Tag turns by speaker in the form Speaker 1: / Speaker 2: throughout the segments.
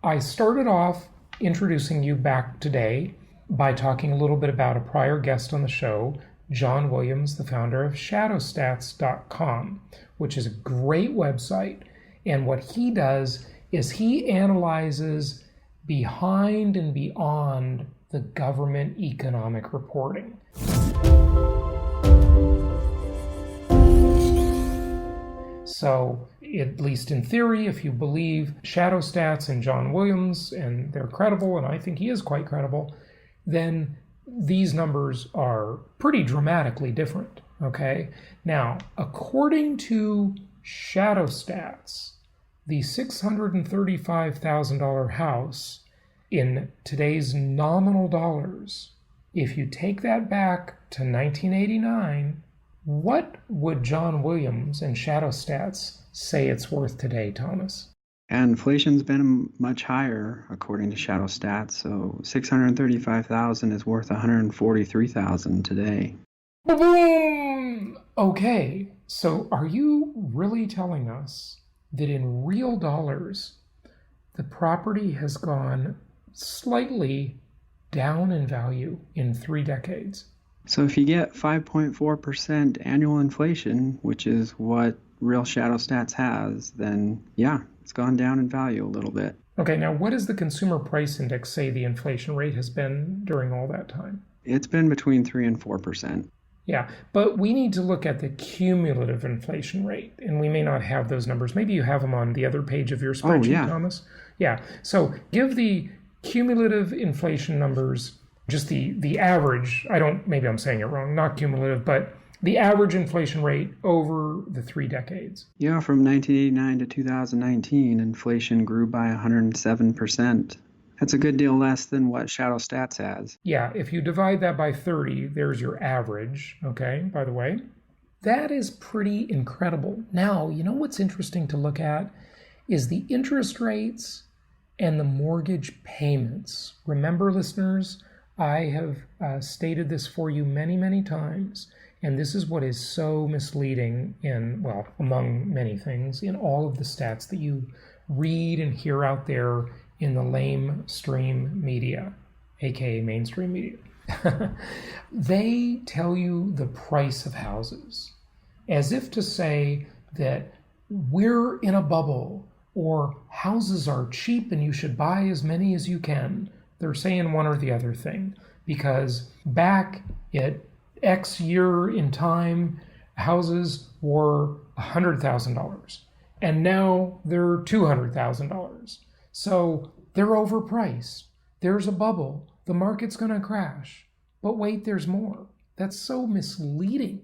Speaker 1: I started off introducing you back today by talking a little bit about a prior guest on the show, John Williams, the founder of shadowstats.com, which is a great website. And what he does is he analyzes behind and beyond the government economic reporting. So, at least in theory, if you believe Shadow Stats and John Williams, and they're credible, and I think he is quite credible, then these numbers are pretty dramatically different, okay? Now, according to Shadow Stats, the $635,000 house in today's nominal dollars, if you take that back to 1989, what would John Williams and Shadow Stats say it's worth today, Thomas?
Speaker 2: And inflation's been much higher according to Shadow Stats, so $635,000 is worth $143,000 today.
Speaker 1: Boom! Okay, so are you really telling us that in real dollars, the property has gone slightly down in value in 3 decades?
Speaker 2: So if you get 5.4% annual inflation, which is what real Shadow Stats has, then yeah, it's gone down in value a little bit.
Speaker 1: Okay, now what does the Consumer Price Index say the inflation rate has been during all that time?
Speaker 2: It's been between 3 and 4%.
Speaker 1: Yeah, but we need to look at the cumulative inflation rate, and we may not have those numbers. Maybe you have them on the other page of your spreadsheet,
Speaker 2: yeah.
Speaker 1: Thomas. Yeah, so give the cumulative inflation numbers, just the average. Maybe I'm saying it wrong, not cumulative, but the average inflation rate over the 3 decades.
Speaker 2: Yeah, from 1989 to 2019, inflation grew by 107%. That's a good deal less than what Shadow Stats has.
Speaker 1: Yeah, if you divide that by 30, there's your average, okay, by the way. That is pretty incredible. Now, you know what's interesting to look at is the interest rates and the mortgage payments. Remember, listeners, I have stated this for you many, many times, and this is what is so misleading among many things, in all of the stats that you read and hear out there in the lamestream media, aka mainstream media. They tell you the price of houses as if to say that we're in a bubble, or houses are cheap and you should buy as many as you can. They're saying one or the other thing, because back at X year in time, houses were $100,000, and now they're $200,000. So they're overpriced. There's a bubble. The market's going to crash. But wait, there's more. That's so misleading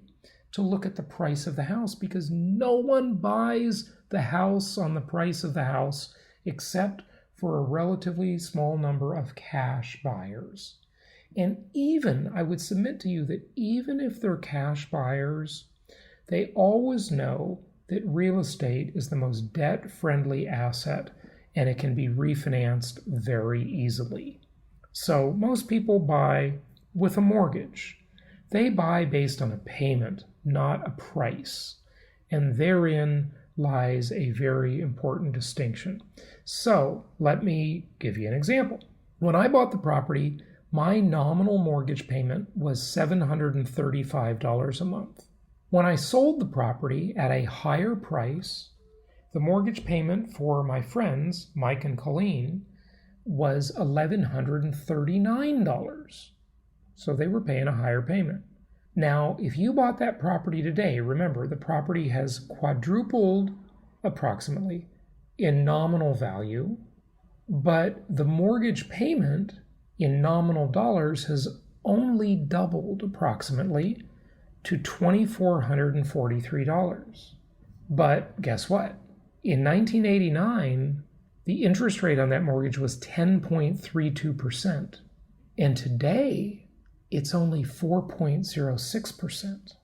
Speaker 1: to look at the price of the house, because no one buys the house on the price of the house except for a relatively small number of cash buyers. And even, I would submit to you that even if they're cash buyers, they always know that real estate is the most debt-friendly asset, and it can be refinanced very easily. So most people buy with a mortgage. They buy based on a payment, not a price. And therein lies a very important distinction. So let me give you an example. When I bought the property, my nominal mortgage payment was $735 a month. When I sold the property at a higher price, the mortgage payment for my friends, Mike and Colleen, was $1,139. So they were paying a higher payment. Now, if you bought that property today, remember, the property has quadrupled approximately in nominal value, but the mortgage payment in nominal dollars has only doubled approximately to $2,443. But guess what? In 1989, the interest rate on that mortgage was 10.32%. And today, it's only 4.06%.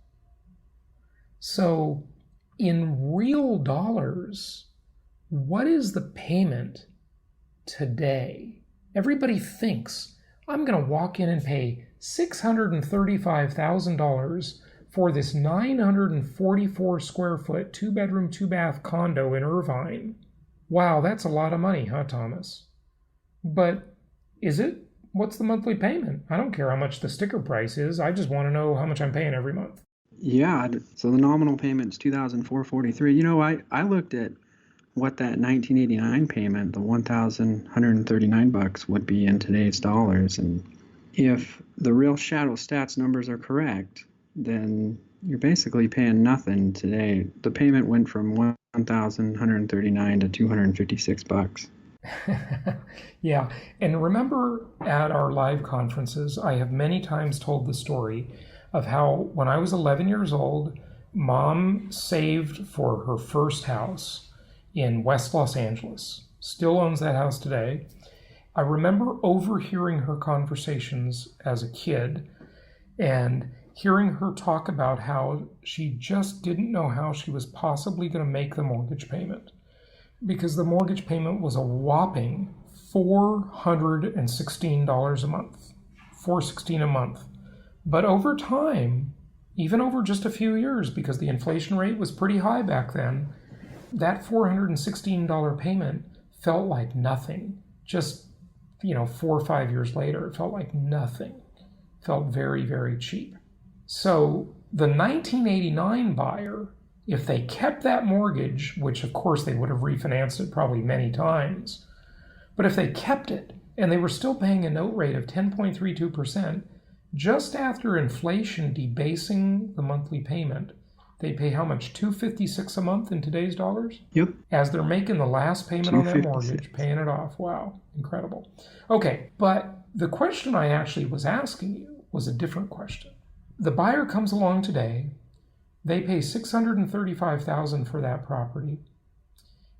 Speaker 1: So in real dollars, what is the payment today? Everybody thinks, I'm going to walk in and pay $635,000 for this 944 square foot, 2-bedroom, 2-bath condo in Irvine. Wow, that's a lot of money, huh, Thomas? But is it? What's the monthly payment? I don't care how much the sticker price is. I just want to know how much I'm paying every month.
Speaker 2: Yeah, so the nominal payment is $2,443. You know, I looked at what that 1989 payment, the $1,139 would be in today's dollars, and if the real shadow stats numbers are correct, then you're basically paying nothing today. The payment went from $1,139 to $256.
Speaker 1: Yeah, and remember at our live conferences, I have many times told the story of how when I was 11 years old, Mom saved for her first house in West Los Angeles. Still owns that house today. I remember overhearing her conversations as a kid and hearing her talk about how she just didn't know how she was possibly going to make the mortgage payment, because the mortgage payment was a whopping $416 a month. $416 a month. But over time, even over just a few years, because the inflation rate was pretty high back then, that $416 payment felt like nothing. Just, 4 or 5 years later, it felt like nothing. It felt very, very cheap. So the 1989 buyer, if they kept that mortgage, which of course they would have refinanced it probably many times, but if they kept it and they were still paying a note rate of 10.32%, just after inflation debasing the monthly payment, they pay how much? $256 a month in today's dollars?
Speaker 2: Yep.
Speaker 1: As they're making the last payment on that mortgage, paying it off. Wow, incredible. Okay, but the question I actually was asking you was a different question. The buyer comes along today, they pay $635,000 for that property,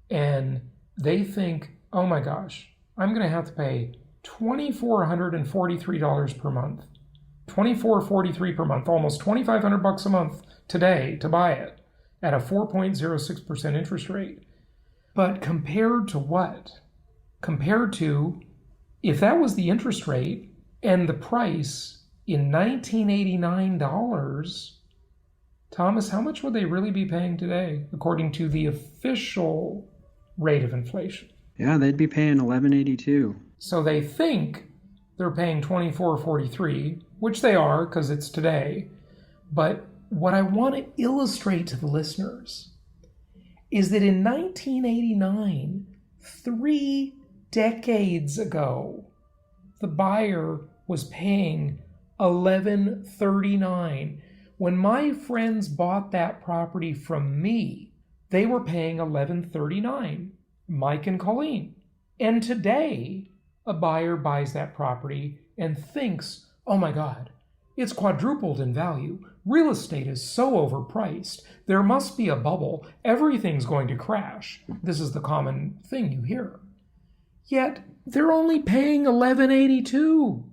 Speaker 1: and they think, oh my gosh, I'm going to have to pay $2,443 per month. $2,443 per month, almost $2,500 a month today to buy it at a 4.06% interest rate. But compared to what? Compared to if that was the interest rate and the price in 1989 dollars, Thomas, how much would they really be paying today according to the official rate of inflation?
Speaker 2: Yeah, they'd be paying $1,182.
Speaker 1: So they think they're paying $2,443, which they are because it's today. But what I want to illustrate to the listeners is that in 1989, 3 decades ago, the buyer was paying $1,139. When my friends bought that property from me, they were paying $1,139, Mike and Colleen. And today, a buyer buys that property and thinks, oh my God, it's quadrupled in value. Real estate is so overpriced. There must be a bubble. Everything's going to crash. This is the common thing you hear. Yet they're only paying $1,182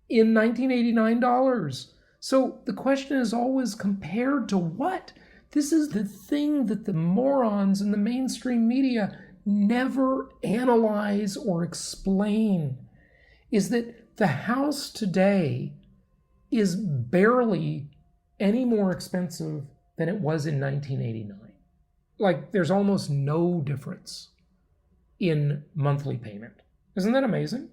Speaker 1: in 1989 dollars. So the question is always compared to what? This is the thing that the morons in the mainstream media never analyze or explain, is that the house today is barely any more expensive than it was in 1989. Like, there's almost no difference in monthly payment. Isn't that amazing?